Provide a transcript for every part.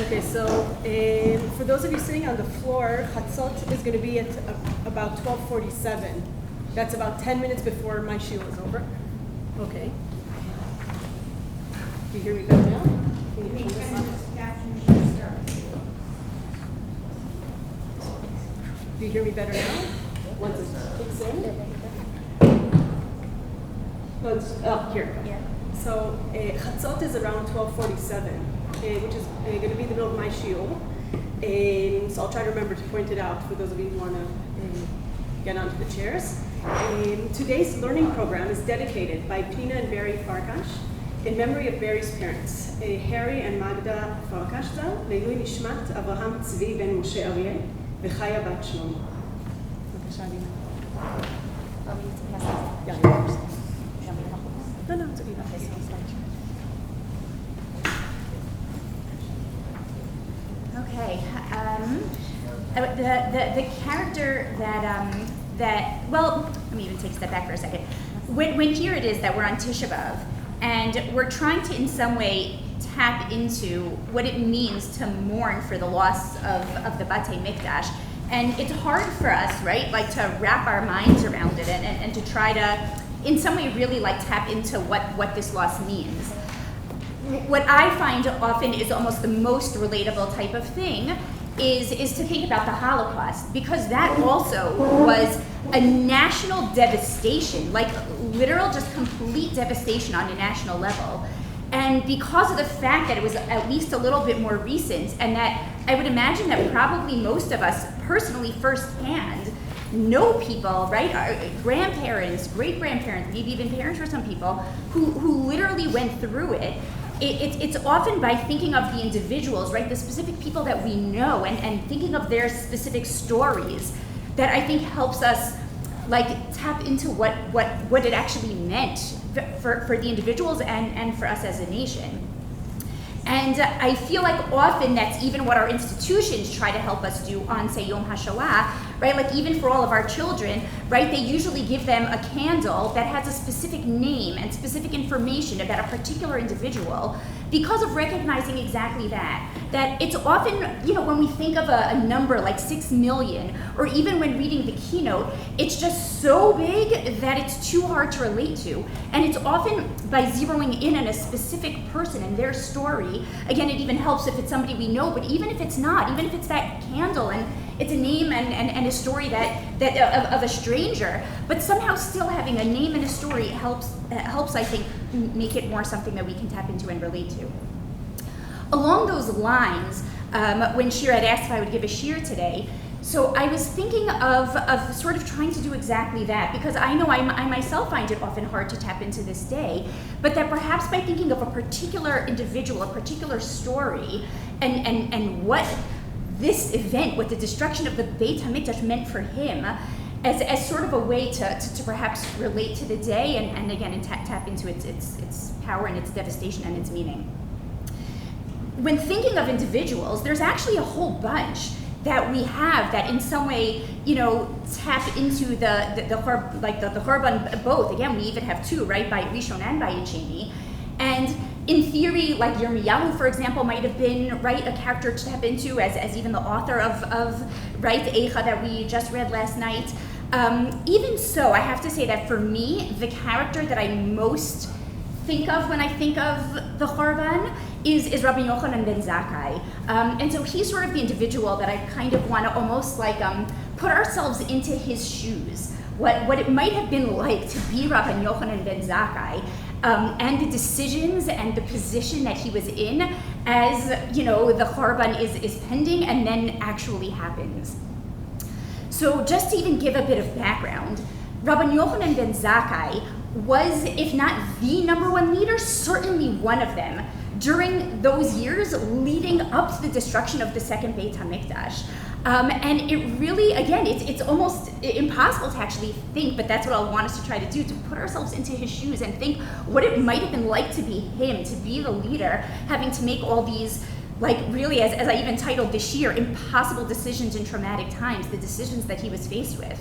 Okay, so for those of you sitting on the floor, Chatzot is going to be at about 12:47. That's about 10 minutes before my shiur is over. Okay. Do you hear me better now? Can you hear me this time? Do you hear me better now? Once it kicks in? Oh, here. Yeah. So Chatzot is around 12:47, which is going to be the middle of my shiur. So I'll try to remember to point it out for those of you who want to get onto the chairs. Today's learning program is dedicated by Dena and Barry Farkash in memory of Barry's parents, Harry and Magda Farkash zal, Leilui Nishmat Avraham Tzvi ben Moshe Aryeh, V'chaya bat Shlomo. No, it's okay. Okay. The character that well, let me even take a step back for a second. When here it is that we're on Tisha Bav, and we're trying to in some way tap into what it means to mourn for the loss of the Batei Mikdash. And it's hard for us, right, like to wrap our minds around it and to try to, in some way, really like tap into what this loss means. What I find often is almost the most relatable type of thing is to think about the Holocaust, because that also was a national devastation, like literal just complete devastation on a national level. And because of the fact that it was at least a little bit more recent, and that I would imagine that probably most of us personally firsthand know people, right, our grandparents, great-grandparents, maybe even parents for some people, who literally went through it. It's often by thinking of the individuals, right, the specific people that we know, and thinking of their specific stories that I think helps us like tap into what it actually meant for the individuals and for us as a nation. And I feel like often that's even what our institutions try to help us do on, say, Yom HaShoah, right? Like even for all of our children, right? They usually give them a candle that has a specific name and specific information about a particular individual because of recognizing exactly that it's often, you know, when we think of a number like 6 million, or even when reading the keynote, it's just so big that it's too hard to relate to. And it's often by zeroing in on a specific person and their story. Again, it even helps if it's somebody we know, but even if it's not, even if it's that candle and it's a name and a story that of a stranger, but somehow still having a name and a story helps I think make it more something that we can tap into and relate to. Along those lines, when Shira had asked if I would give a shiur today, so I was thinking of sort of trying to do exactly that, because I know I myself find it often hard to tap into this day, but that perhaps by thinking of a particular individual, a particular story, and what this event, what the destruction of the Beit HaMikdash meant for him, as sort of a way to perhaps relate to the day and again and tap into its power and its devastation and its meaning. When thinking of individuals, there's actually a whole bunch that we have that in some way, you know, tap into the Rabban both. Again, we even have two, right, by Rishon and by Sheni. And in theory, like Yirmiyahu, for example, might have been, right, a character to tap into as even the author of right, Eicha that we just read last night. Even so, I have to say that for me, the character that I most think of when I think of the Rabban is Rabban Yochanan ben Zakkai. And so he's sort of the individual that I kind of want to almost like put ourselves into his shoes. What it might have been like to be Rabban Yochanan ben Zakkai, and the decisions and the position that he was in as, you know, the Rabban is pending and then actually happens. So just to even give a bit of background, Rabban Yochanan ben Zakkai was, if not the number one leader, certainly one of them during those years leading up to the destruction of the second Beit HaMikdash. And it really, again, it's almost impossible to actually think, but that's what I want us to try to do, to put ourselves into his shoes and think what it might have been like to be him, to be the leader, having to make all these, like really, as I even titled this year, impossible decisions in traumatic times, the decisions that he was faced with.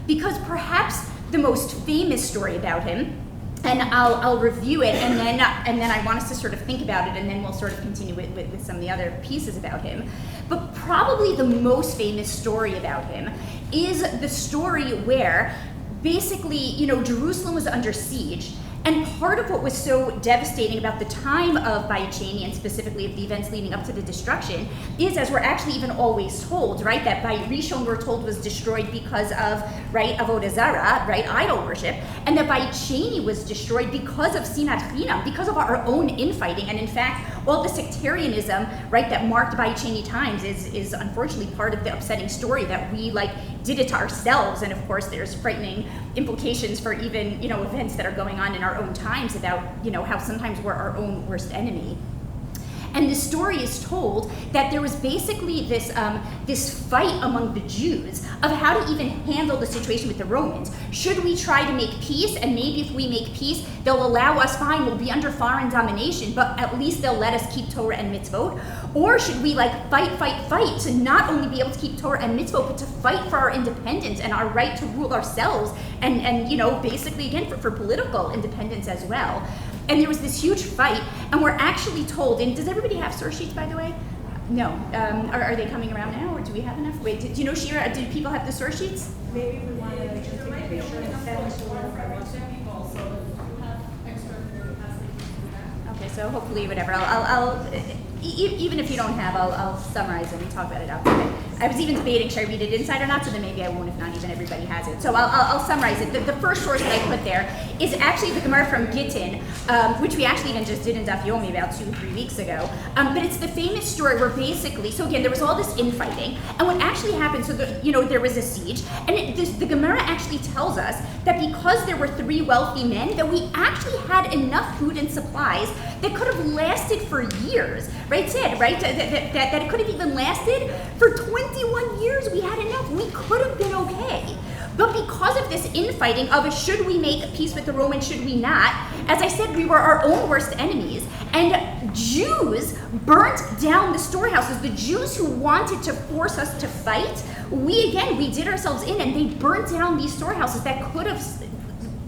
Because perhaps the most famous story about him, and I'll review it, and then I want us to sort of think about it, and then we'll sort of continue with some of the other pieces about him. But probably the most famous story about him is the story where basically, Jerusalem was under siege. And part of what was so devastating about the time of Bav2023, and specifically of the events leading up to the destruction, is, as we're actually even always told, right, that Rishon, we're told, was destroyed because of, right, Avodah Zarah, right, idol worship, and that Bav2023 was destroyed because of Sinat Chinam, because of our own infighting. And in fact, all the sectarianism, right, that marked Bav2023 times is unfortunately part of the upsetting story, that we did it to ourselves. And of course, there's frightening implications for even, events that are going on in our own times about, how sometimes we're our own worst enemy. And the story is told that there was basically this fight among the Jews of how to even handle the situation with the Romans. Should we try to make peace? And maybe if we make peace, they'll allow us, fine, we'll be under foreign domination, but at least they'll let us keep Torah and mitzvot. Or should we fight to not only be able to keep Torah and mitzvot, but to fight for our independence and our right to rule ourselves, and basically again for political independence as well. And there was this huge fight, and we're actually told, and does everybody have source sheets, by the way? No. Are they coming around now, or do we have enough? Wait, do you know, Shira, do people have the source sheets? Maybe we want to just take a picture and send it to one for every 10 people, so if you have extra capacity to do that. Okay, so hopefully, whatever. I'll even if you don't have, I'll summarize it and talk about it after. I was even debating, should I read it inside or not, so then maybe I won't if not even everybody has it. So I'll summarize it. The first source that I put there is actually the Gemara from Gittin, which we actually even just did in Daf Yomi about 2 or 3 weeks ago. But it's the famous story where basically, so again, there was all this infighting, and what actually happened, so there was a siege, and the Gemara actually tells us that because there were 3 wealthy men, that we actually had enough food and supplies that could have lasted for years, right? Said, right? That it could have even lasted for 21 years. We had enough. We could have been okay. But because of this infighting of should we make peace with the Romans, should we not, as I said, we were our own worst enemies. And Jews burnt down the storehouses. The Jews who wanted to force us to fight, we did ourselves in, and they burnt down these storehouses that could have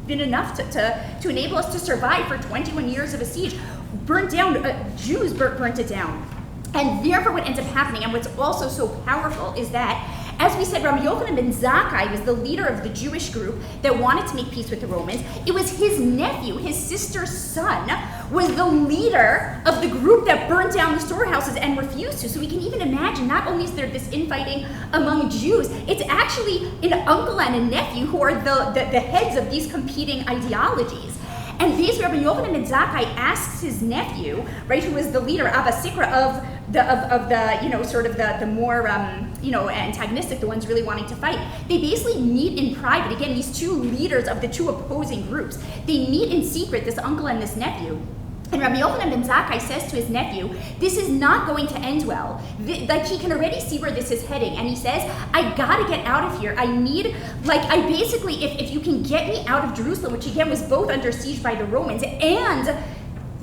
been enough to enable us to survive for 21 years of a siege. Burnt down, Jews burnt it down. And therefore what ends up happening, and what's also so powerful, is that, as we said, Rabbi Yochanan ben Zakkai was the leader of the Jewish group that wanted to make peace with the Romans. It was his nephew, his sister's son, was the leader of the group that burnt down the storehouses and refused to. So we can even imagine, not only is there this infighting among Jews, it's actually an uncle and a nephew who are the heads of these competing ideologies. And these Rabbi Yochanan ben Zakkai asks his nephew, right, who is the leader, Abba Sikra, of the more antagonistic, the ones really wanting to fight. They basically meet in private. Again, these 2 leaders of the 2 opposing groups, they meet in secret, this uncle and this nephew. And Rabbi Yochanan ben Zakkai says to his nephew, this is not going to end well. He can already see where this is heading. And he says, I gotta get out of here. I need, if you can get me out of Jerusalem, which again was both under siege by the Romans, and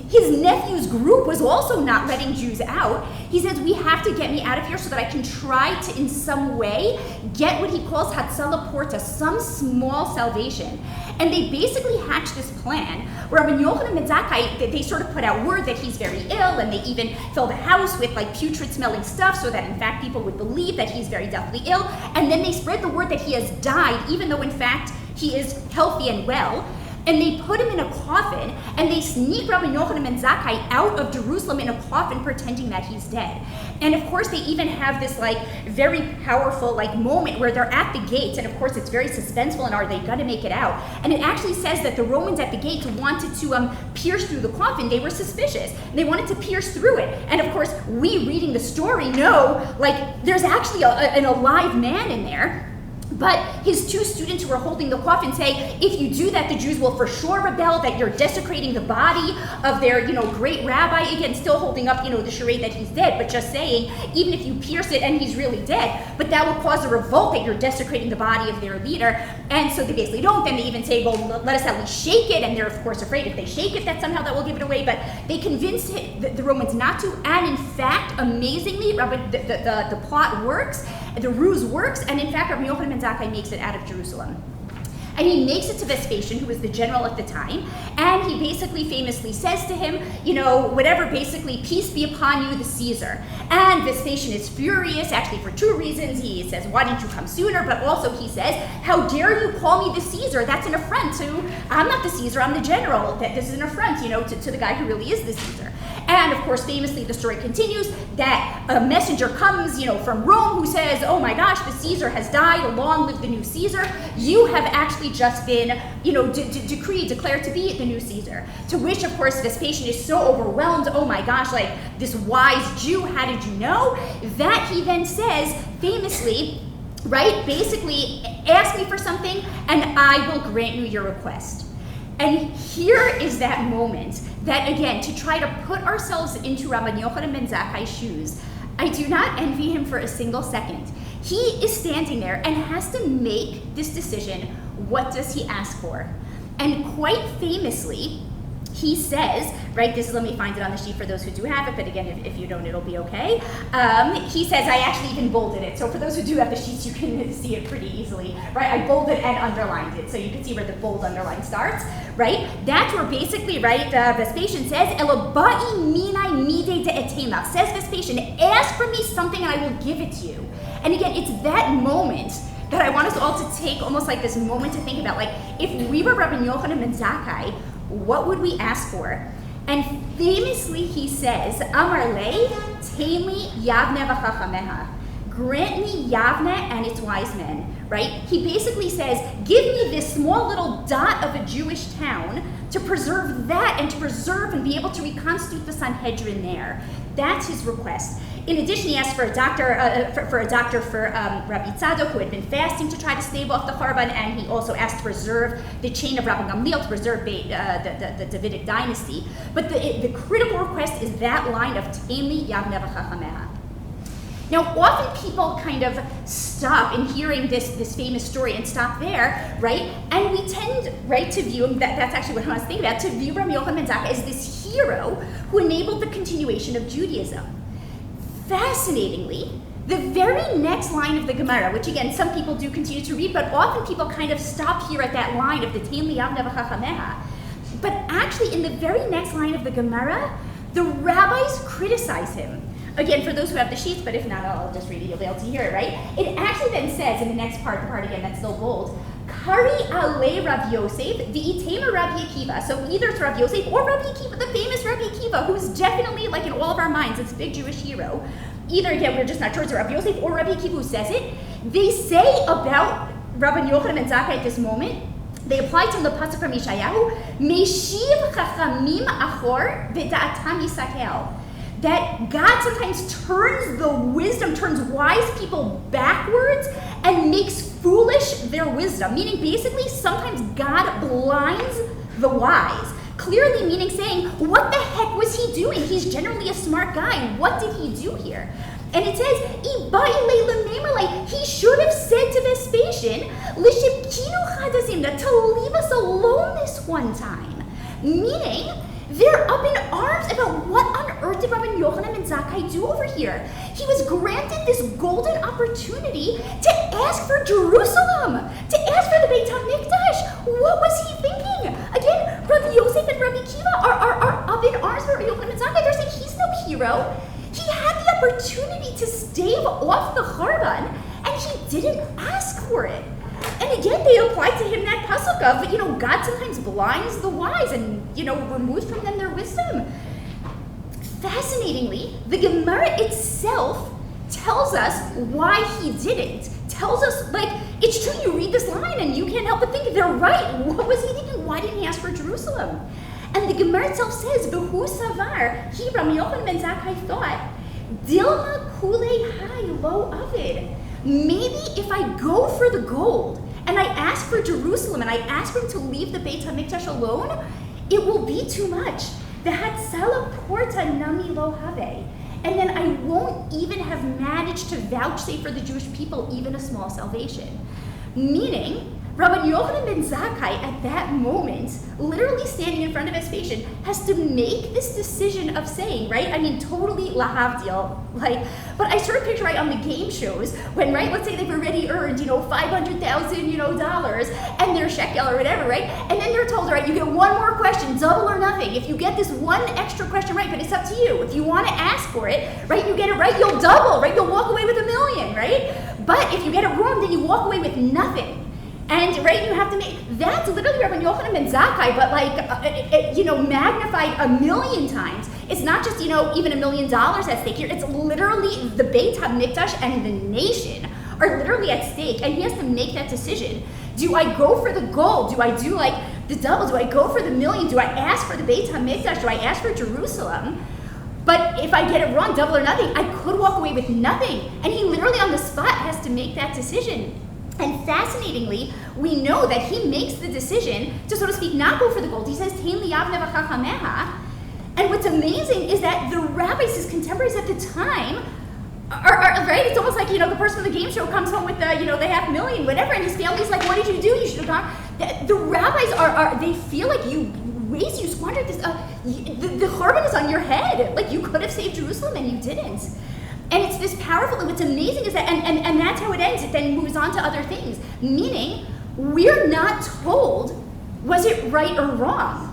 his nephew's group was also not letting Jews out. He says, we have to get me out of here so that I can try to, in some way, get what he calls Hatzalah Porta, some small salvation. And they basically hatched this plan where Rabbi Yochanan ben Zakkai, they sort of put out word that he's very ill, and they even filled the house with putrid smelling stuff so that in fact people would believe that he's very deathly ill. And then they spread the word that he has died, even though in fact he is healthy and well. And they put him in a coffin, and they sneak Rabbi Yochanan ben Zakkai out of Jerusalem in a coffin, pretending that he's dead. And of course, they even have this very powerful moment where they're at the gates, and of course, it's very suspenseful. And are they going to make it out? And it actually says that the Romans at the gates wanted to pierce through the coffin. They were suspicious. They wanted to pierce through it. And of course, we reading the story know there's actually an alive man in there. But his 2 students who are holding the coffin say, if you do that, the Jews will for sure rebel, that you're desecrating the body of their, great rabbi. Again, still holding up, the charade that he's dead, but just saying, even if you pierce it and he's really dead, but that will cause a revolt that you're desecrating the body of their leader. And so they basically don't. Then they even say, well, let us at least shake it. And they're, of course, afraid if they shake it, that somehow that will give it away. But they convinced the Romans not to. And in fact, amazingly, the plot works. The ruse works, and in fact, Rabbi Yochanan ben Zakkai makes it out of Jerusalem. And he makes it to Vespasian, who was the general at the time, and he basically famously says to him, whatever, basically, peace be upon you, the Caesar. And Vespasian is furious, actually for two reasons. He says, why didn't you come sooner? But also he says, how dare you call me the Caesar? That's an affront to, I'm not the Caesar, I'm the general. That this is an affront, to the guy who really is the Caesar. And of course, famously, the story continues that a messenger comes, from Rome who says, oh my gosh, the Caesar has died, long live the new Caesar. You have actually just been, declared to be the new Caesar. To which, of course, Vespasian is so overwhelmed, oh my gosh, like this wise Jew, how did you know? That he then says, famously, right, basically, ask me for something and I will grant you your request. And here is that moment that, again, to try to put ourselves into Rabban Yochanan ben Zakkai's shoes, I do not envy him for a single second. He is standing there and has to make this decision. What does he ask for? And quite famously, he says, right, let me find it on the sheet for those who do have it, but again, if you don't, it'll be okay. He says, I actually even bolded it. So for those who do have the sheets, you can see it pretty easily, right? I bolded and underlined it, so you can see where the bold underline starts, right? That's where basically, right, Vespasian says, Elobai minai mide de etema. Says Vespasian, ask for me something and I will give it to you. And again, it's that moment that I want us all to take almost like this moment to think about, like, if we were Rabban Yochanan ben Zakkai, what would we ask for? And famously he says, Amar le, Tainli Yavne v'chachameha. Grant me Yavne and its wise men, right? He basically says, give me this small little dot of a Jewish town to preserve that and to preserve and be able to reconstitute the Sanhedrin there. That's his request. In addition, he asked for a doctor for Rabbi Tzadok, who had been fasting to try to stave off the Churban, and he also asked to preserve the chain of Rabban Gamliel, to preserve the Davidic dynasty. But the critical request is that line of Tainli Yavne v'chachameha. Now, often people kind of stop in hearing this famous story and stop there, right? And we tend, right, to view him, that's actually what I was thinking about, to view Rabbi Yochanan ben Zakkai as this hero who enabled the continuation of Judaism. Fascinatingly, the very next line of the Gemara, which again, some people do continue to read, but often people kind of stop here at that line of the Tainli Yavne v'chachameha. But actually, in the very next line of the Gemara, the rabbis criticize him. Again, for those who have the sheets, but if not, I'll just read it, you'll be able to hear it, right? It actually then says in the next part, the part again that's still bold, Kari ale Rav Yosef, v'itema Rabbi Akiva. So either it's Rav Yosef or Rabbi Akiva, the famous Rabbi Akiva, who's definitely, like in all of our minds, this big Jewish hero. Either, again, we're just not sure it's Rav Yosef or Rabbi Akiva who says it. They say about Rabban Yochanan ben Zakkai at this moment, they apply to him the pasuk from Yeshayahu, Meshiv chachamim achor v'da'atam yisakel. That God sometimes turns wise people backwards and makes foolish their wisdom. Meaning basically sometimes God blinds the wise. Clearly meaning saying, what the heck was he doing? He's generally a smart guy. What did he do here? And it says, he should have said to Vespasian, to leave us alone this one time. Meaning, they're up in arms about what on earth did Rabban Yochanan ben Zakkai do over here. He was granted this golden opportunity to ask for Jerusalem, to ask for the Beit HaMikdash. What was he thinking? Again, Rabbi Yosef and Rabbi Akiva are up in arms for Rabbi Yochanan ben Zakkai. They're saying he's no hero. He had the opportunity to stave off the Churban, and he didn't ask for it. And again, they apply to him that pasuk of, God sometimes blinds the wise and, removes from them their wisdom. Fascinatingly, the Gemara itself tells us why he didn't. Tells us, it's true, you read this line and you can't help but think they're right. What was he thinking? Why didn't he ask for Jerusalem? And the Gemara itself says, Behu Savar, he, Rabbi Yochanan ben Zakkai, thought, Dilma Kulei Hai Lo Avid. Maybe if I go for the gold and I ask for Jerusalem and I ask for him to leave the Beit HaMikdash alone, it will be too much. The Hatzala Porta Nami Lo Have. And then I won't even have managed to vouchsafe for the Jewish people even a small salvation. Meaning, Rabban Yochanan ben Zakkai, at that moment, literally standing in front of his patient, has to make this decision of saying, right? I mean, totally lahavdil, like, but I sort of picture, right, on the game shows, when, right, let's say they've already earned, $500,000, dollars, and their shekel or whatever, right? And then they're told, right, you get one more question, double or nothing. If you get this one extra question right, but it's up to you. If you want to ask for it, right, you get it right, you'll double, right? You'll walk away with $1 million, right? But if you get it wrong, then you walk away with nothing. And right, you have to make, that's literally Rabban Yochanan ben Zakkai, but like, magnified 1,000,000 times. It's not just, even $1 million at stake here. It's literally the Beit HaMikdash and the nation are literally at stake. And he has to make that decision. Do I go for the gold? Do I do like the double? Do I go for the million? Do I ask for the Beit HaMikdash? Do I ask for Jerusalem? But if I get it wrong, double or nothing, I could walk away with nothing. And he literally on the spot has to make that decision. And fascinatingly, we know that he makes the decision to, so to speak, not go for the gold. He says, Tein li yavne v'chachameha. And what's amazing is that the rabbis, his contemporaries at the time, are right? It's almost like, the person from the game show comes home with the, the $500,000, whatever, and his family's like, what did you do? You should have gone. The rabbis they feel like you squandered this. The Rabban is on your head. Like, you could have saved Jerusalem and you didn't. And it's this powerful, and what's amazing is that, and that's how it ends. It then moves on to other things. Meaning, we're not told, was it right or wrong?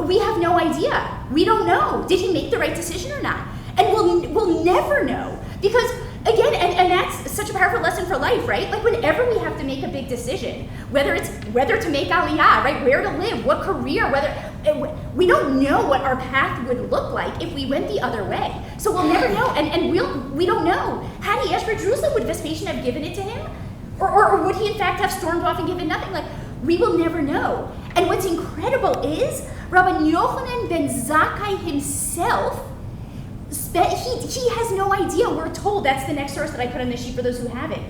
We have no idea. We don't know. Did he make the right decision or not? And we'll never know. Because, again, and that's such a powerful lesson for life, right? Like, whenever we have to make a big decision, whether to make aliyah, right? Where to live, what career, we don't know what our path would look like if we went the other way. So we'll never know, and we don't know. Had he asked for Jerusalem, would Vespasian have given it to him? Or would he in fact have stormed off and given nothing? Like, we will never know. And what's incredible is, Rabban Yochanan ben Zakkai himself, he has no idea. We're told, that's the next source that I put on the sheet for those who have it.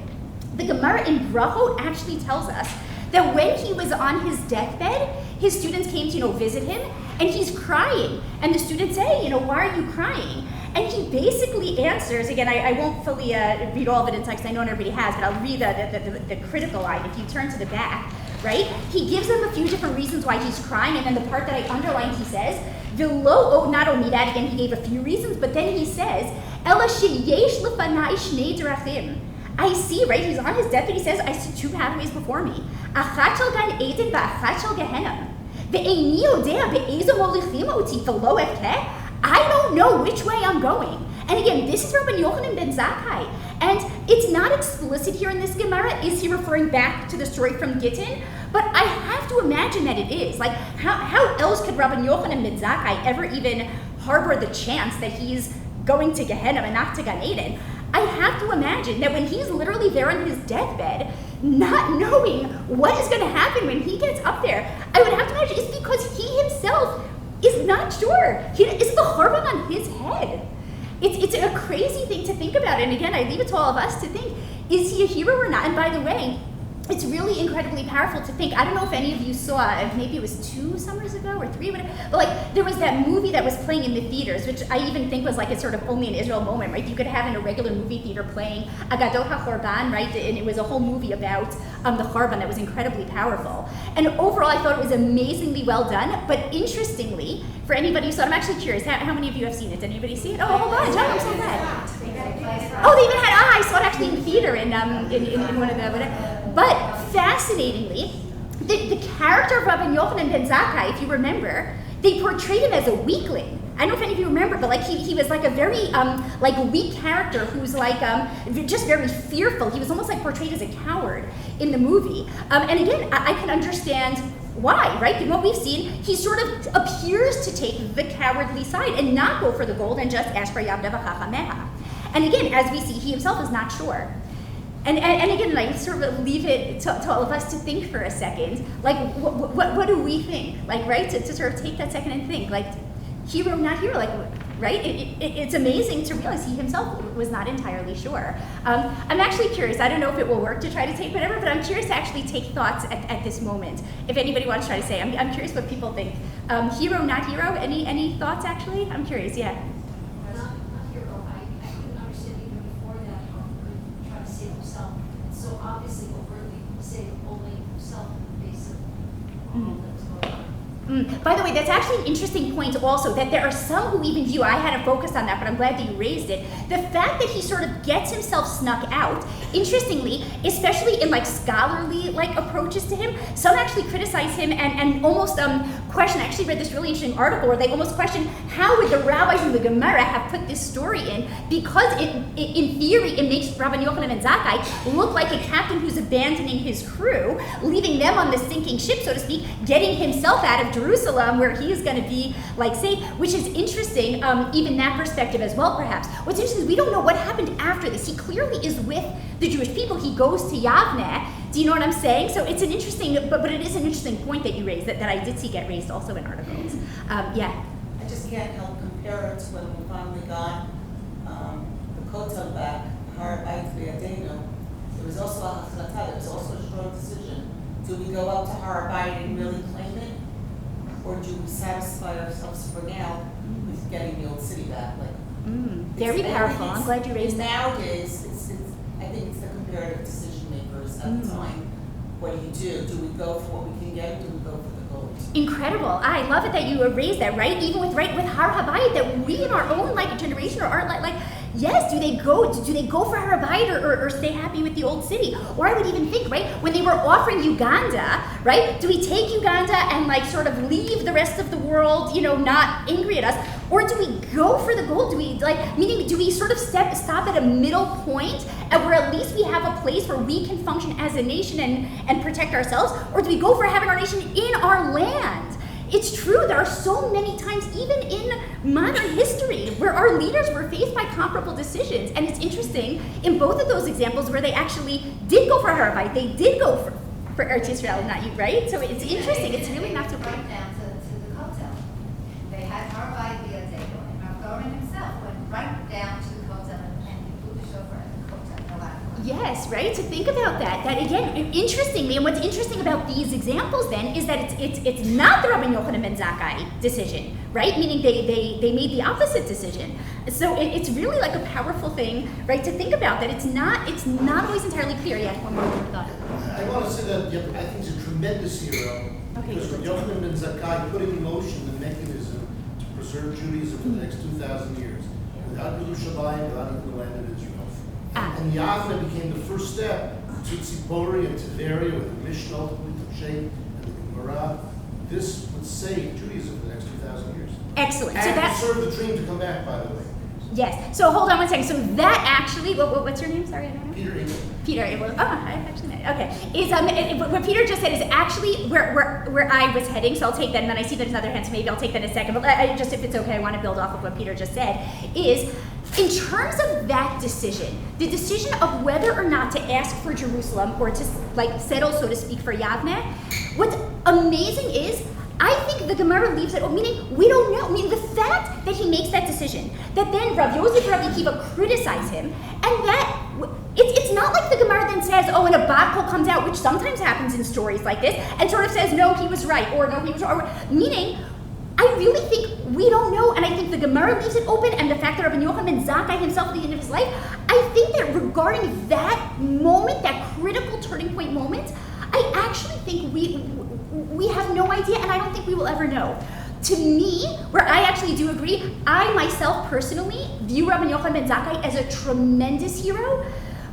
The Gemara in Brachot actually tells us that when he was on his deathbed, his students came to, visit him, and he's crying. And the students say, why are you crying? And he basically answers, again, I won't fully read all of it in text, I know everybody has, but I'll read the critical line. If you turn to the back, right? He gives them a few different reasons why he's crying, and then the part that I underlined, he says, not only that, again, he gave a few reasons, but then he says, Ela sheyesh lefanai shnei derachim. I see, right? He's on his deathbed. He says, I see two pathways before me. Achat shel gan eden v'achat shel gehenna. Ve'eini yodea be'ezo molichim oti v'lo evkeh. I don't know which way I'm going. And again, this is Rabban Yochanan ben Zakkai. And it's not explicit here in this Gemara. Is he referring back to the story from Gittin? But I have to imagine that it is. Like, how else could Rabban Yochanan ben Zakkai ever even harbor the chance that he's going to Gehenna and not to Gan Eden? I have to imagine that when he's literally there on his deathbed, not knowing what is going to happen when he gets up there, I would have to imagine it's because he himself is not sure. It's the Rabban on his head. It's a crazy thing to think about. And again, I leave it to all of us to think, is he a hero or not? And by the way, it's really incredibly powerful to think. I don't know if any of you saw, maybe it was 2 summers ago or 3, whatever, but like there was that movie that was playing in the theaters, which I even think was like a sort of only an Israel moment, right? You could have in a regular movie theater playing Agadot HaChorban, right? And it was a whole movie about the Chorban that was incredibly powerful. And overall, I thought it was amazingly well done. But interestingly, for anybody who saw it, I'm actually curious, how many of you have seen it? Did anybody see it? Oh, a whole bunch. Oh, I'm so glad. Oh, they even had, I saw it actually in the theater in one of the, but fascinatingly, the character of Rabban Yochanan ben Zakkai, if you remember, they portrayed him as a weakling. I don't know if any of you remember, but like he was like a very like weak character who's like just very fearful. He was almost like portrayed as a coward in the movie. And again, I can understand why, right? In what we've seen, he sort of appears to take the cowardly side and not go for the gold and just ask for Yavne v'chachameha. And again, as we see, he himself is not sure. And again, like, sort of leave it to all of us to think for a second. Like, what do we think? Like, right? To sort of take that second and think, like, hero, not hero, like, right? It's amazing to realize he himself was not entirely sure. I'm actually curious. I don't know if it will work to try to take whatever, but I'm curious to actually take thoughts at this moment. If anybody wants to try to say, I'm curious what people think. Hero, not hero. Any thoughts? Actually, I'm curious. Yeah. Obviously overtly say only self-invasive that's going on. By the way, that's actually an interesting point also, that there are some who even view, I hadn't focused on that, but I'm glad that you raised it, the fact that he sort of gets himself snuck out, interestingly, especially in like scholarly like approaches to him, some actually criticize him and almost question, I actually read this really interesting article where they almost question how would the rabbis in the Gemara have put this story in, because in theory it makes Rabban Yochanan and Zakkai look like a captain who's abandoning his crew, leaving them on the sinking ship, so to speak, getting himself out of Jerusalem where he is going to be like safe, which is interesting, even that perspective as well perhaps. What's interesting is we don't know what happened after this. He clearly is with the Jewish people. He goes to Yavne. Do you know what I'm saying? So it's an interesting, but it is an interesting point that you raised, that I did see get raised also in articles. Yeah. I just can't help compare it to when we finally got the Kotel back, Bav2023 Dena. There was also a Hachlatah, there was also a strong decision. Do we go up to Harabait and really claim it? Or do we satisfy ourselves for now with getting the old city back? Very powerful. I'm glad you raised that. Nowadays, I think it's the comparative decision makers at the time. What do? Do we go for what we can get, or do we go for the gold? Incredible. I love it that you raised that, right? Even with Har Habayit, that we in our own like generation or our like yes, do they go for Har Habayit or stay happy with the old city? Or I would even think, right, when they were offering Uganda, right, do we take Uganda and like sort of leave the rest of the world, not angry at us? Or do we go for the gold? Do we sort of stop at a middle point and where at least we have a place where we can function as a nation and protect ourselves? Or do we go for having our nation in our land? It's true, there are so many times, even in modern history, where our leaders were faced by comparable decisions. And it's interesting, in both of those examples where they actually did go for Harabait, they did go for Eretz Yisrael, not you, right? So it's interesting, it's really not so right down to the Kotel. They had Harabait via Dena, and Rabban himself went right down to the Kotel and he blew the shofar at the Kotel. Yes, right? To think about that again, interestingly, and what's interesting about these examples then is that it's not the Rabban Yochanan ben Zakkai decision, right? Meaning they made the opposite decision. So it's really like a powerful thing, right? To think about that it's not always entirely clear yet. One more thought. I want to say that I think he's a tremendous hero because Yochanan ben Zakkai put in motion the mechanism to preserve Judaism for the next 2,000 years. Without Yerushalayim, without even the land of Israel. And Yavne became the first step to Tzipori and Tiberia with the Mishnah, ultimately to shape and the Gemara. This would save Judaism for the next 2,000 years. Excellent. And so that's serve the dream to come back, by the way. Yes. So hold on one second. So that actually, what's your name? Sorry, I don't know. Peter Engel. Peter. I actually know. Okay. What Peter just said is actually where I was heading. So I'll take that, and then I see there's another hand, so maybe I'll take that in a second. But just if it's okay, I want to build off of what Peter just said. Is in terms of that decision, the decision of whether or not to ask for Jerusalem or to like settle, so to speak, for Yavne. What's amazing is, I think the Gemara leaves it, meaning we don't know. Meaning the fact that he makes that decision, that then Rav Yosef and Rav Akiva criticize him, and that it's not like the Gemara then says, and a bat kol comes out, which sometimes happens in stories like this, and sort of says, no, he was right, or no, he was wrong. Meaning, I really think we don't know, and I think the Gemara leaves it open, and the fact that Rabban Yochanan ben Zakkai himself at the end of his life, I think that regarding that moment, that critical turning point moment, I actually think we have no idea, and I don't think we will ever know. To me, where I actually do agree, I myself personally view Rabban Yochanan ben Zakkai as a tremendous hero,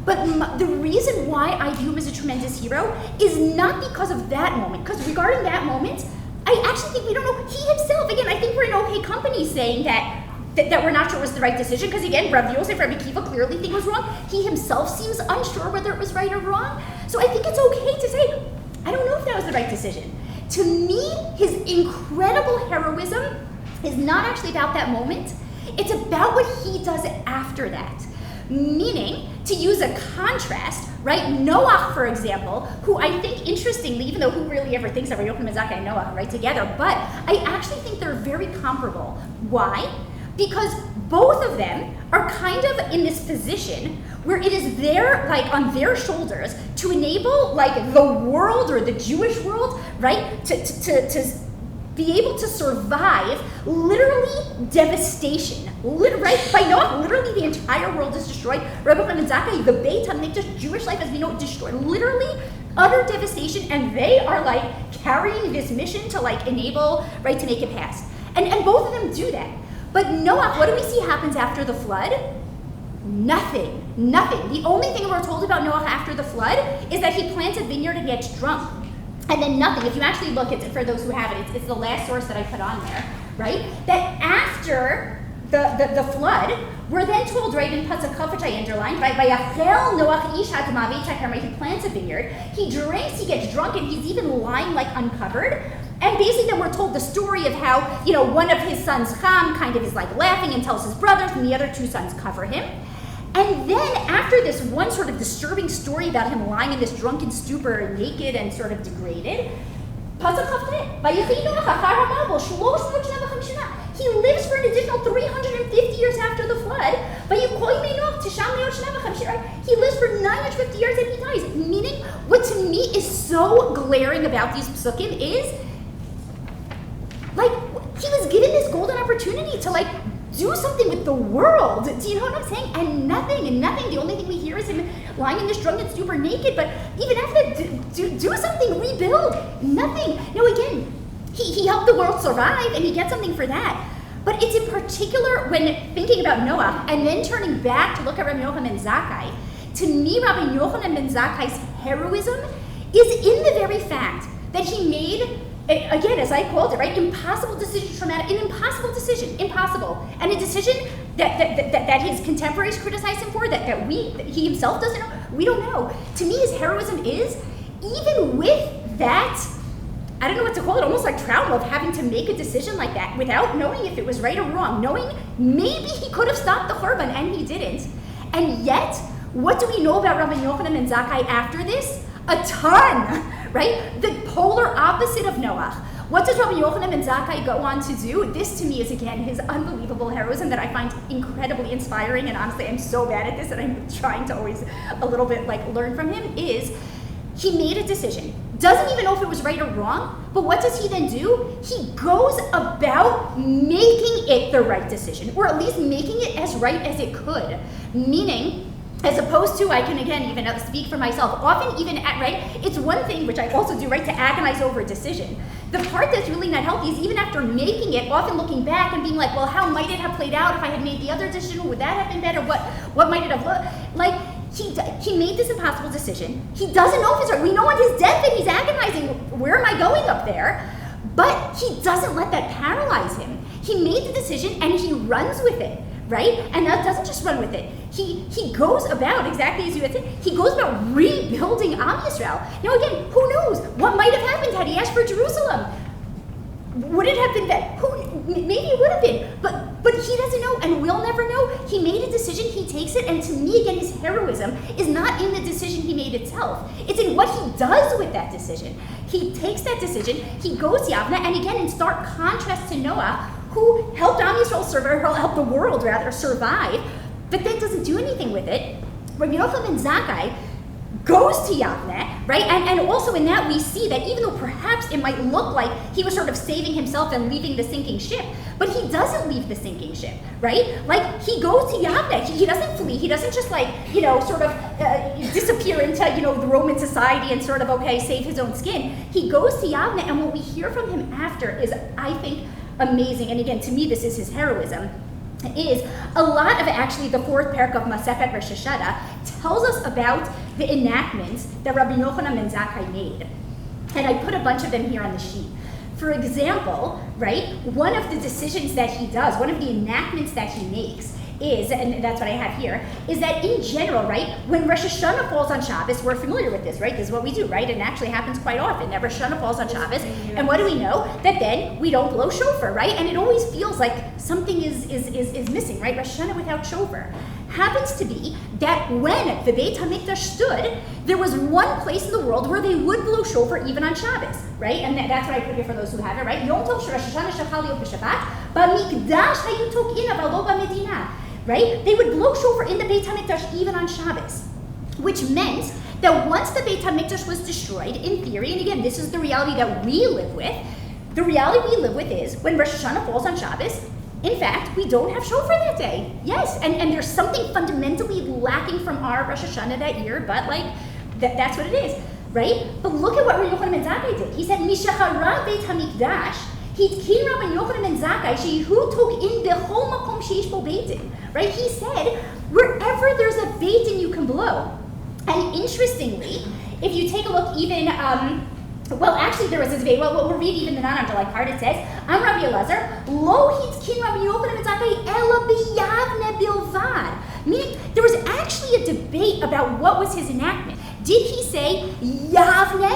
but the reason why I view him as a tremendous hero is not because of that moment, because regarding that moment, I actually think we don't know. He himself, again, I think we're in okay company saying that we're not sure it was the right decision, because again, Rav Yosef, Rav Akiva clearly think it was wrong. He himself seems unsure whether it was right or wrong. So I think it's okay to say, I don't know if that was the right decision. To me, his incredible heroism is not actually about that moment. It's about what he does after that. Meaning, to use a contrast, right? Noach, for example, who I think, interestingly, even though who really ever thinks of Yochanan ben Zakkai and Noach, right, together, but I actually think they're very comparable. Why? Because both of them are kind of in this position where it is their, like, on their shoulders to enable, like, the world or the Jewish world, right, to be able to survive literally devastation. Right? By Noach, literally the entire world is destroyed. Rabban ben Zakkai, the Beit HaMikdash, Jewish life as we know it, destroyed. Literally utter devastation, and they are like carrying this mission to like enable, right, to make it pass. And both of them do that. But Noah, what do we see happens after the flood? Nothing. The only thing we're told about Noah after the flood is that he plants a vineyard and gets drunk. And then nothing. If you actually look at it, for those who have it, it's the last source that I put on there, right? That after the flood, we're then told, right, in Pasuk Kaf, which I underlined, right, Vayachel Noach ish ha'adama v'yitzaker, right, he plants a vineyard, he drinks, he gets drunk, and he's even lying like uncovered. And basically then we're told the story of how, you know, one of his sons, Ham, kind of is like laughing and tells his brothers, and the other two sons cover him. And then after this one sort of disturbing story about him lying in this drunken stupor, naked and sort of degraded, he lives for an additional 350 years after the flood. He lives for 950 years and he dies. Meaning, what to me is so glaring about these psukim is, like, he was given this golden opportunity to, like, do something with the world. Do you know what I'm saying? And nothing. The only thing we hear is him lying in this drunken stupor naked, but even after that, do something, rebuild. Nothing. Now again, he helped the world survive and he gets something for that. But it's in particular when thinking about Noah and then turning back to look at Rabbi Yochanan ben Zakkai, to me Rabbi Yochanan ben Zakkai's heroism is in the very fact that he made, again, as I called it, right, impossible decision, traumatic, an impossible decision, impossible, and a decision that his contemporaries criticize him for, that he himself doesn't know, we don't know. To me, his heroism is, even with that, I don't know what to call it, almost like trauma of having to make a decision like that without knowing if it was right or wrong, knowing maybe he could have stopped the Churban and he didn't. And yet, what do we know about Rabbi Yochanan ben Zakkai after this? A ton, right? The polar opposite of Noah. What does Rabbi Yochanan ben Zakkai go on to do? This to me is, again, his unbelievable heroism that I find incredibly inspiring, and honestly I'm so bad at this and I'm trying to always a little bit like learn from him, is he made a decision. Doesn't even know if it was right or wrong, but what does he then do? He goes about making it the right decision, or at least making it as right as it could. Meaning, as opposed to, I can again even speak for myself, often even at, right, it's one thing, which I also do, right, to agonize over a decision. The part that's really not healthy is even after making it, often looking back and being like, well, how might it have played out if I had made the other decision? Would that have been better? What might it have looked like? He made this impossible decision. He doesn't know if it's right. We know on his deathbed he's agonizing, where am I going up there? But he doesn't let that paralyze him. He made the decision and he runs with it, right? And that doesn't just run with it. He goes about, exactly as you had said, he goes about rebuilding Am Yisrael. Now again, who knows? What might have happened had he asked for Jerusalem? Would it have been that? Maybe it would have been, but he doesn't know, and we'll never know. He made a decision, he takes it, and to me, again, his heroism is not in the decision he made itself. It's in what he does with that decision. He takes that decision, he goes Yavna, and again, in stark contrast to Noah, who helped Am Yisrael survive, or helped the world rather survive, but then doesn't do anything with it. Rabbi Yochanan ben Zakkai goes to Yavne, right? And also in that we see that even though perhaps it might look like he was sort of saving himself and leaving the sinking ship, but he doesn't leave the sinking ship, right? Like, he goes to Yavne, he doesn't flee, he doesn't just like, you know, sort of disappear into, you know, the Roman society and sort of, okay, save his own skin. He goes to Yavne, and what we hear from him after is, I think, amazing. And again, to me, this is his heroism. Is a lot of actually the fourth parak of Masechet Rosh Hashanah tells us about the enactments that Rabbi Yochanan ben Zakkai made. And I put a bunch of them here on the sheet. For example, right, one of the decisions that he does, one of the enactments that he makes is, and that's what I have here, is that in general, right, when Rosh Hashanah falls on Shabbos, we're familiar with this, right? This is what we do, right? And it actually happens quite often, that Rosh Hashanah falls on Shabbos, and what do we know? That then we don't blow shofar, right? And it always feels like something is missing, right? Rosh Hashanah without shofar. Happens to be that when the Beit HaMikdash stood, there was one place in the world where they would blow shofar even on Shabbos, right? And that's what I put here for those who have it, right? Yom Tov Rosh Hashanah Shachal Yom B'Shabbat, B'Mikdash Hayu Tokin Avalo B'Medina. Right? They would blow shofar in the Beit HaMikdash even on Shabbos, which meant that once the Beit HaMikdash was destroyed, in theory, and again, this is the reality that we live with, the reality we live with is when Rosh Hashanah falls on Shabbos, in fact, we don't have shofar that day. Yes, and there's something fundamentally lacking from our Rosh Hashanah that year, but like, that's what it is. right? But look at what Rabbi Yochanan ben Zakkai did. He said, Mishachara Beit HaMikdash, Hitkin Rabbi Yochanan ben Zakkai, Shehu took in Bechol Makom Sheish Bo Beitin, right? He said, wherever there's a beitin, you can blow. And interestingly, if you take a look even, actually there was this debate, we'll read even the non-underlined part, it says, I'm Rabbi Elazar, Lo Hitkin Rabbi Yochanan ben Zakkai Ela B'Yavne Bilvad. Meaning, there was actually a debate about what was his enactment. Did he say Yavne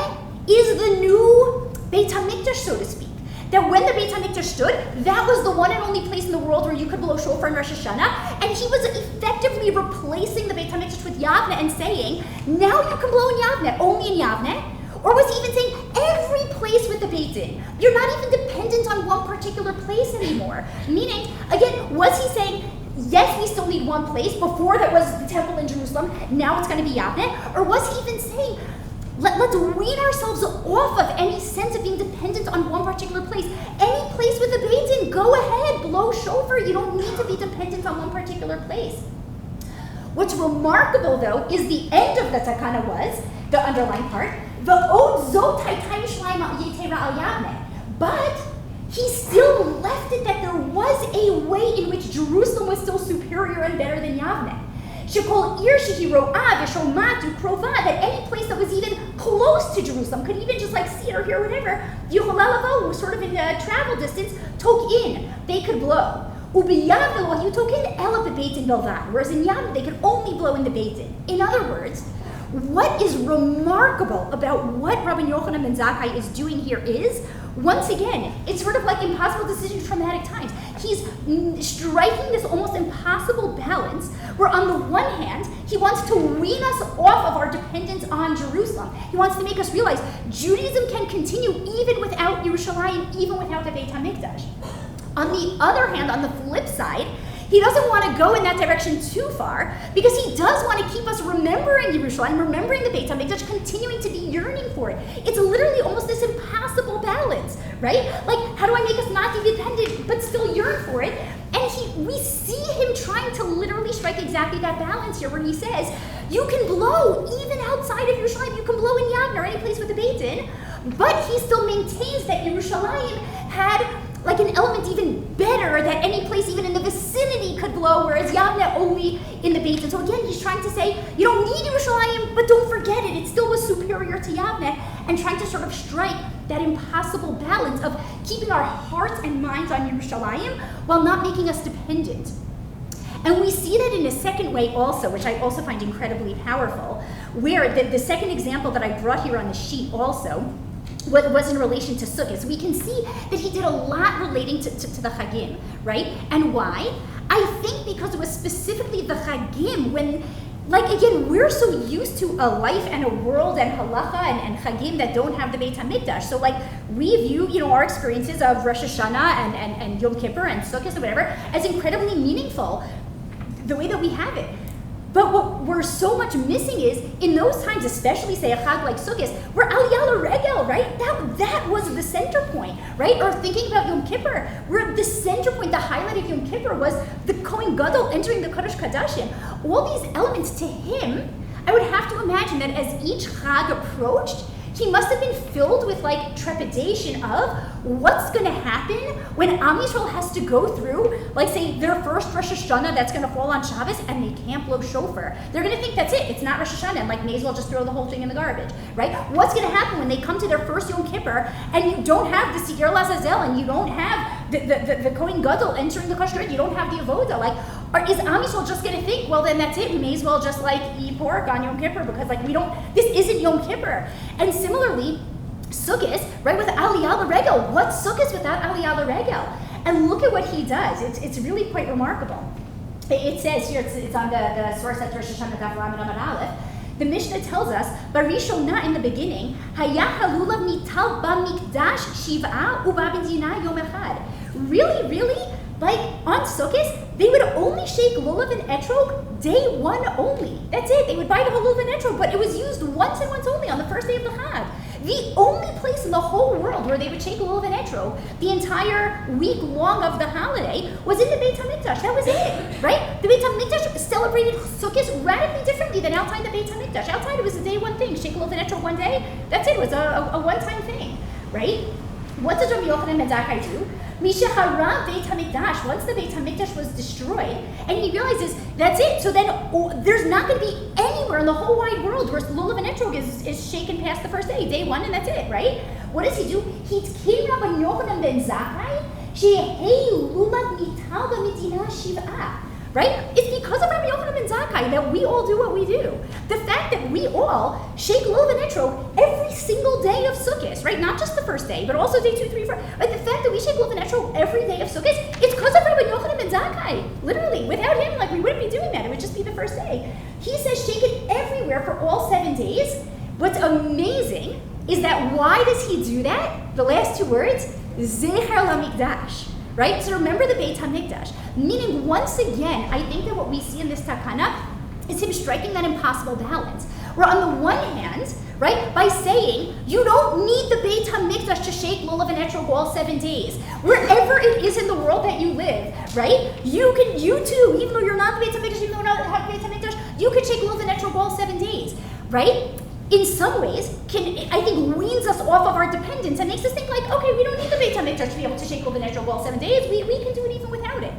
is the new Beit HaMikdash, so to speak? That when the Beit HaMikdash stood, that was the one and only place in the world where you could blow shofar in Rosh Hashanah, and he was effectively replacing the Beit HaMikdash with Yavne and saying, now you can blow in Yavne, only in Yavne? Or was he even saying every place with the Beit Din? You're not even dependent on one particular place anymore. Meaning, again, was he saying, yes, we still need one place. Before that was the temple in Jerusalem. Now it's going to be Yavne. Or was he even saying, let's wean ourselves off of any sense of being dependent on one particular place. Any place with a Beit Din, go ahead, blow shofar. You don't need to be dependent on one particular place. What's remarkable, though, is the end of the takana was, the underlined part, but he still left it that there was a way in which Jerusalem was still superior and better than Yavne. That any place that was even close to Jerusalem, could even just like see it or hear whatever, sort of in a travel distance, took in, they could blow. Whereas in Yavne, they could only blow in the Beit Din. In other words, what is remarkable about what Rabban Yochanan ben Zakkai is doing here is, once again, it's sort of like impossible decisions, traumatic times. He's striking this almost impossible balance where on the one hand, he wants to wean us off of our dependence on Jerusalem. He wants to make us realize Judaism can continue even without Yerushalayim, even without the Beit HaMikdash. On the other hand, on the flip side, he doesn't want to go in that direction too far because he does want to keep us remembering Yerushalayim, remembering the Beit HaMikdash, continuing to be yearning for it. It's literally almost this impossible balance, right? Like, how do I make us not dependent but still yearn for it? And we see him trying to literally strike exactly that balance here where he says, you can blow even outside of Yerushalayim, you can blow in Yavne or any place with a Beit Din, but he still maintains that Yerushalayim had like an element even better that any place even in the vicinity could blow, whereas Yavne only in the Beit Din. So again, he's trying to say, you don't need Yerushalayim, but don't forget it. It still was superior to Yavne, and trying to sort of strike that impossible balance of keeping our hearts and minds on Yerushalayim while not making us dependent. And we see that in a second way also, which I also find incredibly powerful, where the second example that I brought here on the sheet also was in relation to Sukkot. We can see that he did a lot relating to the Chagim, right? And why? I think because it was specifically the Chagim when, like again, we're so used to a life and a world and halacha and Chagim that don't have the Beit HaMikdash. So like we view, our experiences of Rosh Hashanah and Yom Kippur and Sukkot or whatever as incredibly meaningful, the way that we have it. But what we're so much missing is, in those times, especially say a chag like Sukkot, where Aliyah L'Regel, right? That was the center point, right? Or thinking about Yom Kippur, where the center point, the highlight of Yom Kippur was the Kohen Gadol entering the Kodesh Kadashim. All these elements to him, I would have to imagine that as each chag approached, he must have been filled with like trepidation of what's going to happen when Am Yisrael has to go through, like say their first Rosh Hashanah that's going to fall on Shabbos and they can't blow shofar. They're going to think that's it. It's not Rosh Hashanah and like may as well just throw the whole thing in the garbage, right? What's going to happen when they come to their first Yom Kippur and you don't have the Sikir Lazazel and you don't have the Kohen Gadol entering the Kosher, you don't have the Avoda, like, or is Am Yisrael just going to think, well, then that's it. We may as well just like eat pork on Yom Kippur because like this isn't Yom Kippur. And similarly, Sukkot, right, with Aliyah L'Regel. What's Sukkot without Aliyah L'Regel? And look at what he does. It's really quite remarkable. It says here, it's on the source at Rosh Hashanah Daf Lamed Amud Aleph. The Mishnah tells us, Barishona in the beginning, Haya halulav nital b'mikdash shiv'a u'ba b'dina yom echad. Really? Like on Sukkot, they would only shake lulav and etrog day one only. That's it. They would buy the whole lulav and etrog, but it was used once and once only on the first day of the Chag. The only place in the whole world where they would shake lulav and etrog the entire week long of the holiday was in the Beit HaMikdash. That was it, right? The Beit HaMikdash celebrated celebrated Sukkot radically differently than outside the Beit HaMikdash. Outside it was a day one thing, shekel of an etrog one day, that's it, it was a one-time thing, right? What does Rabbi Yochanan ben Zakkai do? Mishahara Beit HaMikdash, once the Beit HaMikdash was destroyed, and he realizes, that's it, so then there's not going to be anywhere in the whole wide world where lulav and etrog is shaken past the first day one, and that's it, right? What does he do? He came Rabban Yochanan ben Zakkai, shehei lulav mital b'medina shiv'ah. Right? It's because of Rabbi Yochanan ben Zakkai that we all do what we do. The fact that we all shake lulav and etrog every single day of Sukkot, right? Not just the first day, but also day 2, 3, 4. Right? The fact that we shake lulav and etrog every day of Sukkot, it's because of Rabbi Yochanan ben Zakkai. Literally, without him, like we wouldn't be doing that. It would just be the first day. He says shake it everywhere for all 7 days. What's amazing is that why does he do that? The last 2 words, Zecher LaMikdash. Right? So remember the Beit HaMikdash. Meaning, once again, I think that what we see in this takana is him striking that impossible balance. Where on the one hand, right, by saying, you don't need the Beit HaMikdash to shake lulav and etrog all 7 days. Wherever it is in the world that you live, right, you too, even though you're not the Beit HaMikdash, even though you're not the Beit HaMikdash, you could shake lulav and etrog all 7 days, right? In some ways, I think weans us off of our dependence and makes us think like, okay, we don't need the Beit HaMikdash to be able to shake lulav and etrog all 7 days. We can do it even without it.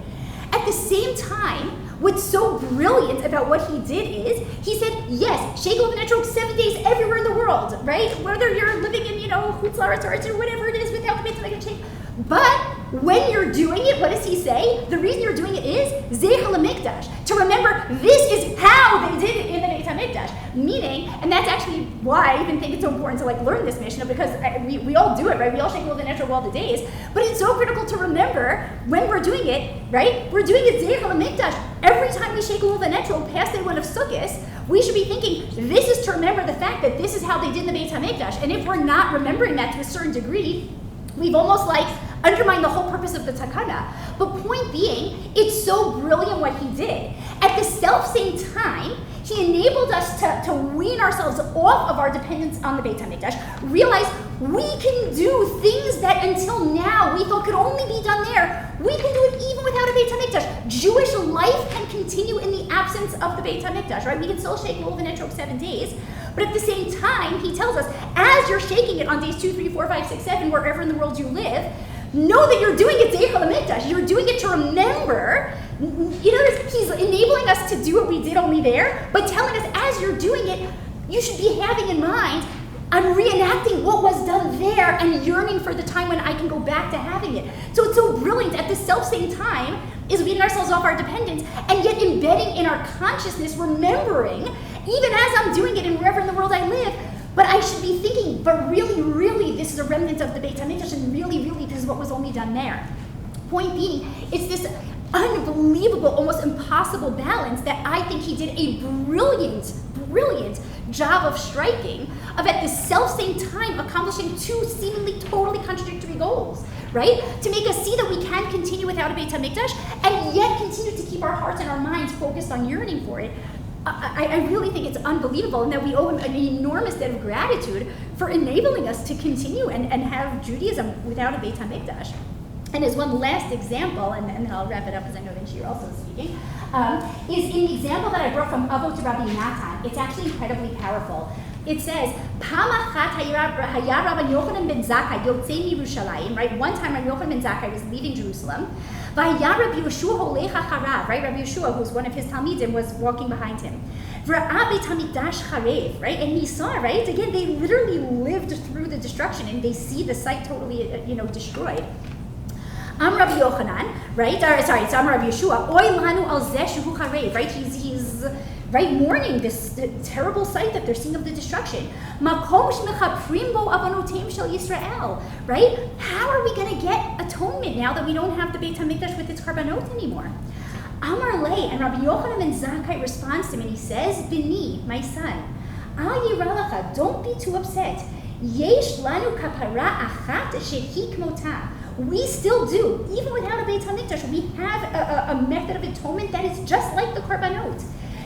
At the same time, what's so brilliant about what he did is, he said, yes, shake lulav and etrog 7 days everywhere in the world, right? Whether you're living in, Chutz La'aretz or whatever it is without the Beit HaMikdash. But when you're doing it, what does he say? The reason you're doing it is Zecher LaMikdash, to remember this is how they did it in the Beit HaMikdash. Meaning, and that's actually why I even think it's so important to learn this Mishnah, because we all do it, right? We all shake lulav and etrog all the days, but it's so critical to remember when we're doing it, right? We're doing it Zecher LaMikdash. Every time we shake lulav and etrog past day one of Sukkot, we should be thinking, this is to remember the fact that this is how they did in the Beit HaMikdash. And if we're not remembering that to a certain degree, we've almost undermined the whole purpose of the takana. But point being, it's so brilliant what he did. At the self-same time, he enabled us to wean ourselves off of our dependence on the Beit HaMikdash, realize we can do things that until now we thought could only be done there. We can do it even without a Beit HaMikdash. Jewish life can continue in the absence of the Beit HaMikdash, right? We can still shake lulav and etrog 7 days, but at the same time, he tells us, as you're shaking it on days 2, 3, 4, 5, 6, 7, wherever in the world you live, know that you're doing it Zecher LaMikdash. You're doing it to remember. He's enabling us to do what we did only there, but telling us as you're doing it, you should be having in mind, I'm reenacting what was done there and yearning for the time when I can go back to having it. So it's so brilliant. At the self-same time is weaning ourselves off our dependence and yet embedding in our consciousness, remembering, even as I'm doing it and wherever in the world I live, but I should be thinking, but really, really, this is a remnant of the Beit HaMikdash, and really, really, this is what was only done there. Point being, it's this unbelievable, almost impossible balance that I think he did a brilliant job of striking, of at the self-same time accomplishing 2 seemingly totally contradictory goals, right? To make us see that we can continue without a Beit HaMikdash, and yet continue to keep our hearts and our minds focused on yearning for it. I really think it's unbelievable, and that we owe him an enormous debt of gratitude for enabling us to continue and have Judaism without a Beit HaMikdash. And as one last example, and then I'll wrap it up because I know that you're also speaking, is in the example that I brought from Avot to Rabbi Natan. It's actually incredibly powerful. It says, Pam achat haya Rabban Yochanan ben Zakkai yotzei miYerushalayim, right? One time Rabbi Yochanan ben Zakkai was leaving Jerusalem. V'haya Rabbi Yeshua holech acharav, right? Rabbi Yeshua, who's one of his Talmidim, was walking behind him. V'ra'ah Beit HaMikdash charev, right? And he saw, right? Again, they literally lived through the destruction, and they see the site totally, destroyed. Am Rabbi Yochanan, right? It's Am Rabbi Yeshua. Oy lanu al zeh shehu charev, right? He's right, mourning this terrible sight that they're seeing of the destruction. Makom shmechaprim bo avonotim shel Yisrael, right? How are we going to get atonement now that we don't have the Beit HaMikdash with its karbanot anymore? Amar lei, and Rabbi Yochanan ben Zakkai responds to him, and he says, Bini, my son, al yiralacha, don't be too upset. Yesh lanu kapara achat shehi kmota. We still do, even without a Beit HaMikdash, we have a method of atonement that is just like the karbanot.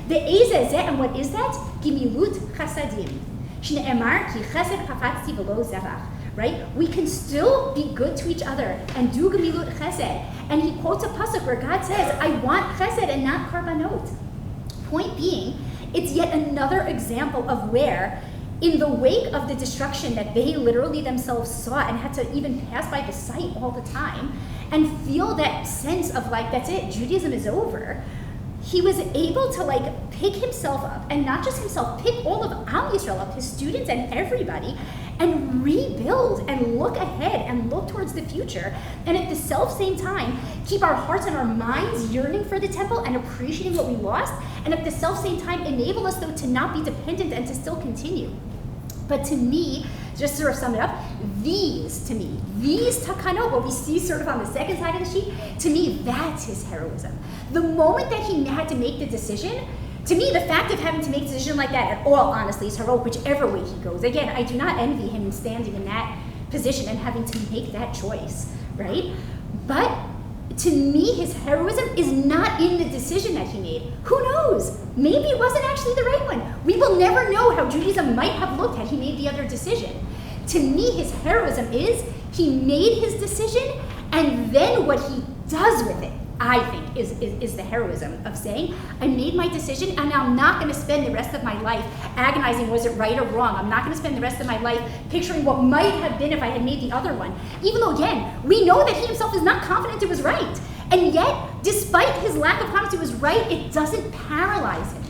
The Ezeh, and what is that? Gimilut chasadim. Shne'emar ki chesed chafatzti v'lo zevach. Right? We can still be good to each other and do gemilut chesed. And he quotes a pasuk where God says, I want chesed and not karbanot. Point being, it's yet another example of where, in the wake of the destruction that they literally themselves saw and had to even pass by the site all the time and feel that sense of like, that's it, Judaism is over, he was able to like pick himself up, and not just himself, pick all of Am Yisrael up, his students and everybody, and rebuild and look ahead and look towards the future. And at the self-same time, keep our hearts and our minds yearning for the temple and appreciating what we lost. And at the self-same time, enable us though to not be dependent and to still continue. But to me, just to sort of sum it up, these takanot, what we see sort of on the second side of the sheet, to me, that's his heroism. The moment that he had to make the decision, to me, the fact of having to make a decision like that at all, honestly, is heroic, whichever way he goes. Again, I do not envy him standing in that position and having to make that choice, right? But to me, his heroism is not in the decision that he made. Who knows? Maybe it wasn't actually the right one. We will never know how Judaism might have looked had he made the other decision. To me, his heroism is he made his decision, and then what he does with it, I think, is the heroism of saying, I made my decision, and I'm not going to spend the rest of my life agonizing, was it right or wrong? I'm not going to spend the rest of my life picturing what might have been if I had made the other one. Even though, again, we know that he himself is not confident it was right. And yet, despite his lack of confidence it was right, it doesn't paralyze him.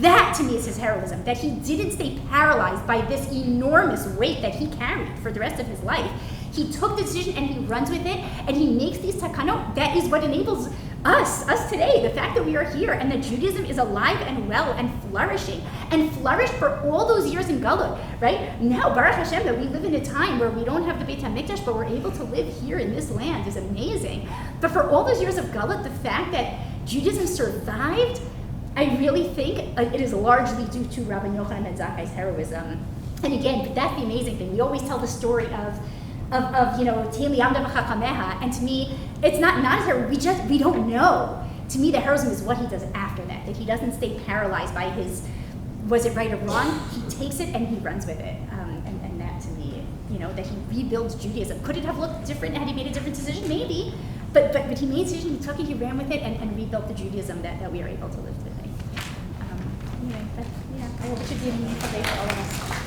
That, to me, is his heroism, that he didn't stay paralyzed by this enormous weight that he carried for the rest of his life. He took the decision and he runs with it, and he makes these takanot. That is what enables us today, the fact that we are here and that Judaism is alive and well and flourished for all those years in Galut, right? Now, Baruch Hashem, that we live in a time where we don't have the Beit HaMikdash, but we're able to live here in this land is amazing. But for all those years of Galut, the fact that Judaism survived, I really think it is largely due to Rabban Yochanan and Zakkai's heroism. And again, that's the amazing thing. We always tell the story of Teili Amda V'Chakameha, and to me, it's not his hero. We don't know. To me, the heroism is what he does after that he doesn't stay paralyzed by his, was it right or wrong? He takes it and he runs with it. And that to me, that he rebuilds Judaism. Could it have looked different had he made a different decision? Maybe. But he made a decision, he took it, he ran with it, and rebuilt the Judaism that we are able to live today. Anyway, I hope it should be a meaningful day for all of us.